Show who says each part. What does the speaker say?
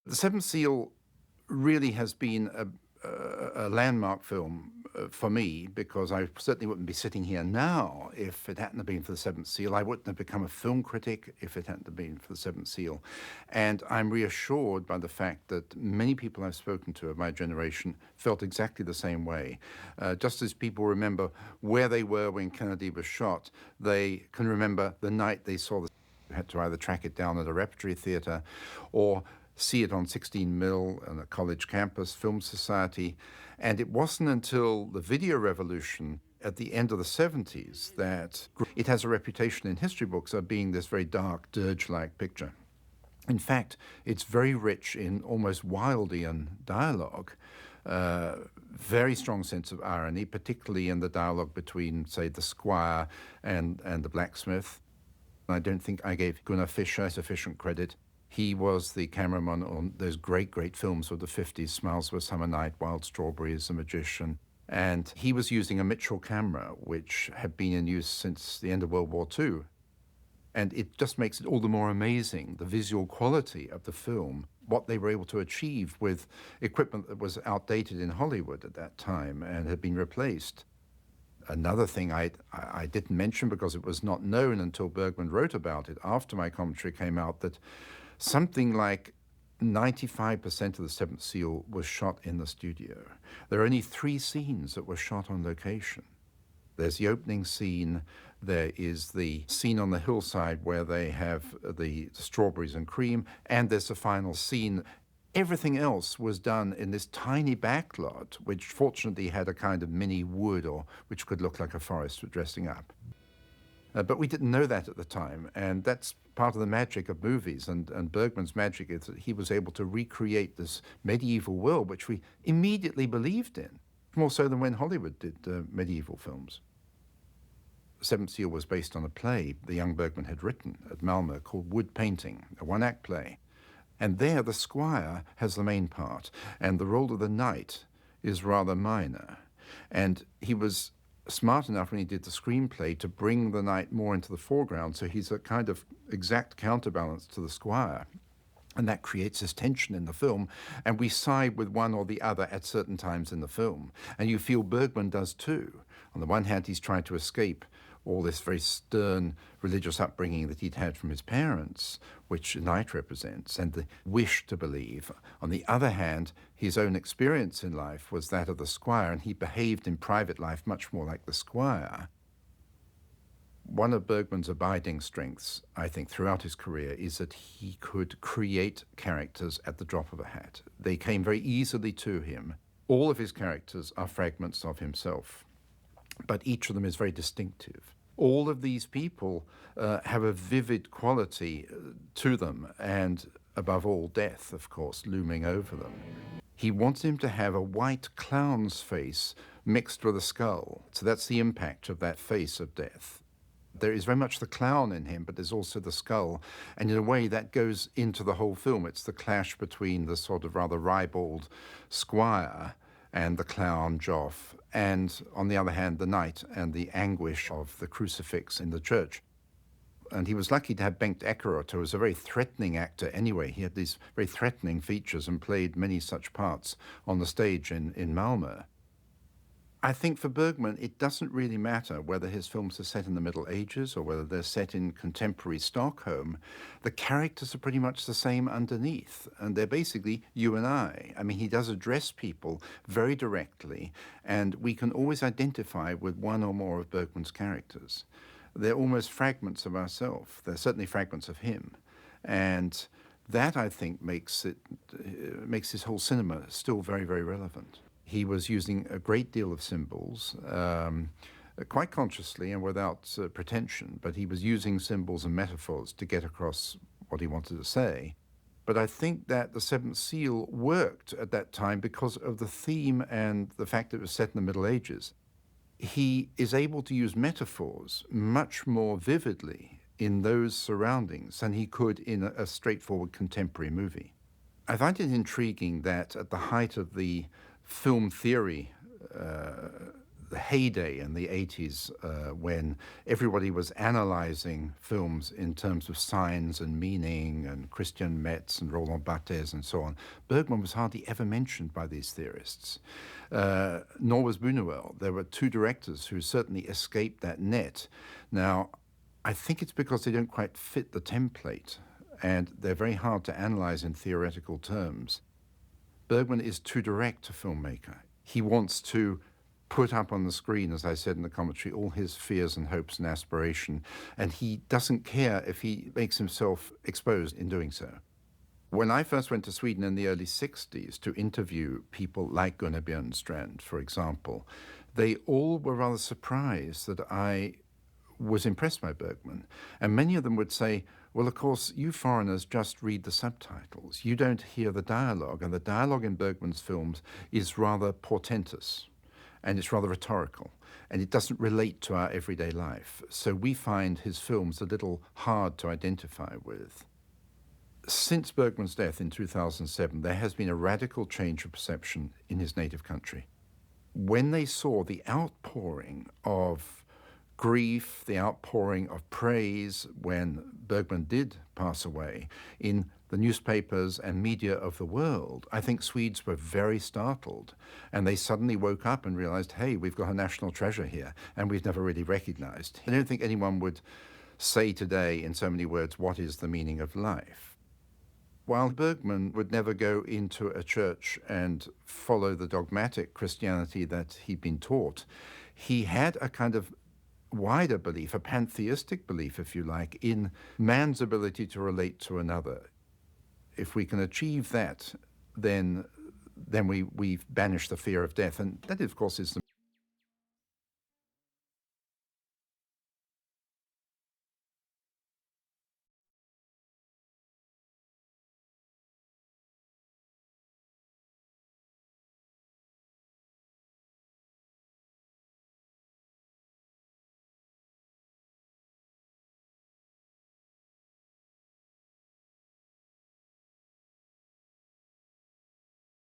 Speaker 1: The Seventh Seal really has been a landmark film for me, because I certainly wouldn't be sitting here now if it hadn't been for the Seventh Seal. I wouldn't have become a film critic if it hadn't been for the Seventh Seal. And I'm reassured by the fact that many people I've spoken to of my generation felt exactly the same way. Just as people remember where they were when Kennedy was shot, they can remember the night they saw the had to either track it down at a repertory theatre or see it on 16mm on a college campus, Film Society. And it wasn't until the video revolution at the end of the 70s that it has a reputation in history books of being this very dark, dirge-like picture. In fact, it's very rich in almost Wildean dialogue, very strong sense of irony, particularly in the dialogue between, say, the squire and the blacksmith. I don't think I gave Gunnar sufficient credit. He was the cameraman on those great, great films of the 50s, Smiles of a Summer Night, Wild Strawberries, The Magician. And he was using a Mitchell camera, which had been in use since the end of World War II. And it just makes it all the more amazing, the visual quality of the film, what they were able to achieve with equipment that was outdated in Hollywood at that time and had been replaced. Another thing I didn't mention because it was not known until Bergman wrote about it after my commentary came out, that something like 95% of the Seventh Seal was shot in the studio. There are only 3 scenes that were shot on location. There's the opening scene, there is the scene on the hillside where they have the strawberries and cream, and there's the final scene. Everything else was done in this tiny backlot, which fortunately had a kind of mini wood, or which could look like a forest for dressing up. But we didn't know that at the time, and that's part of the magic of movies, and Bergman's magic is that he was able to recreate this medieval world, which we immediately believed in, more so than when Hollywood did medieval films. Seventh Seal was based on a play the young Bergman had written at Malmö called Wood Painting, a one-act play. And there the squire has the main part, and the role of the knight is rather minor. And he was smart enough when he did the screenplay to bring the knight more into the foreground, so he's a kind of exact counterbalance to the squire. And that creates this tension in the film, and we side with one or the other at certain times in the film. And you feel Bergman does too. On the one hand, he's trying to escape all this very stern religious upbringing that he'd had from his parents, which a knight represents, and the wish to believe. On the other hand, his own experience in life was that of the squire, and he behaved in private life much more like the squire. One of Bergman's abiding strengths, I think, throughout his career is that he could create characters at the drop of a hat. They came very easily to him. All of his characters are fragments of himself, but each of them is very distinctive. All of these people have a vivid quality to them, and above all, death, of course, looming over them. He wants him to have a white clown's face mixed with a skull. So that's the impact of that face of death. There is very much the clown in him, but there's also the skull. And in a way, that goes into the whole film. It's the clash between the sort of rather ribald squire and the clown Joff, and on the other hand, the knight and the anguish of the crucifix in the church. And he was lucky to have Bengt Ekerot, who was a very threatening actor anyway. He had these very threatening features and played many such parts on the stage in Malmö. I think for Bergman, it doesn't really matter whether his films are set in the Middle Ages or whether they're set in contemporary Stockholm. The characters are pretty much the same underneath, and they're basically you and I. I mean, he does address people very directly, and we can always identify with one or more of Bergman's characters. They're almost fragments of ourselves. They're certainly fragments of him. And that, I think, makes his whole cinema still very, very relevant. He was using a great deal of symbols, quite consciously and without pretension, but he was using symbols and metaphors to get across what he wanted to say. But I think that The Seventh Seal worked at that time because of the theme and the fact that it was set in the Middle Ages. He is able to use metaphors much more vividly in those surroundings than he could in a straightforward contemporary movie. I find it intriguing that at the height of the film theory heyday in the 80s when everybody was analyzing films in terms of signs and meaning, and Christian Metz and Roland Barthes and so on. Bergman was hardly ever mentioned by these theorists, nor was Buñuel. There were two directors who certainly escaped that net. Now, I think it's because they don't quite fit the template, and they're very hard to analyze in theoretical terms. Bergman is too direct a filmmaker. He wants to put up on the screen, as I said in the commentary, all his fears and hopes and aspiration, and he doesn't care if he makes himself exposed in doing so. When I first went to Sweden in the early 60s to interview people like Gunnar Björnstrand, for example, they all were rather surprised that I was impressed by Bergman. And many of them would say, well, of course, you foreigners just read the subtitles. You don't hear the dialogue, and the dialogue in Bergman's films is rather portentous, and it's rather rhetorical, and it doesn't relate to our everyday life. So we find his films a little hard to identify with. Since Bergman's death in 2007, there has been a radical change of perception in his native country. When they saw the outpouring of grief, the outpouring of praise when Bergman did pass away in the newspapers and media of the world, I think Swedes were very startled, and they suddenly woke up and realized, hey, we've got a national treasure here, and we've never really recognized. I don't think anyone would say today in so many words, what is the meaning of life? While Bergman would never go into a church and follow the dogmatic Christianity that he'd been taught, he had a kind of wider belief, a pantheistic belief, if you like, in man's ability to relate to another. If we can achieve that, then we've banished the fear of death. And that, of course, is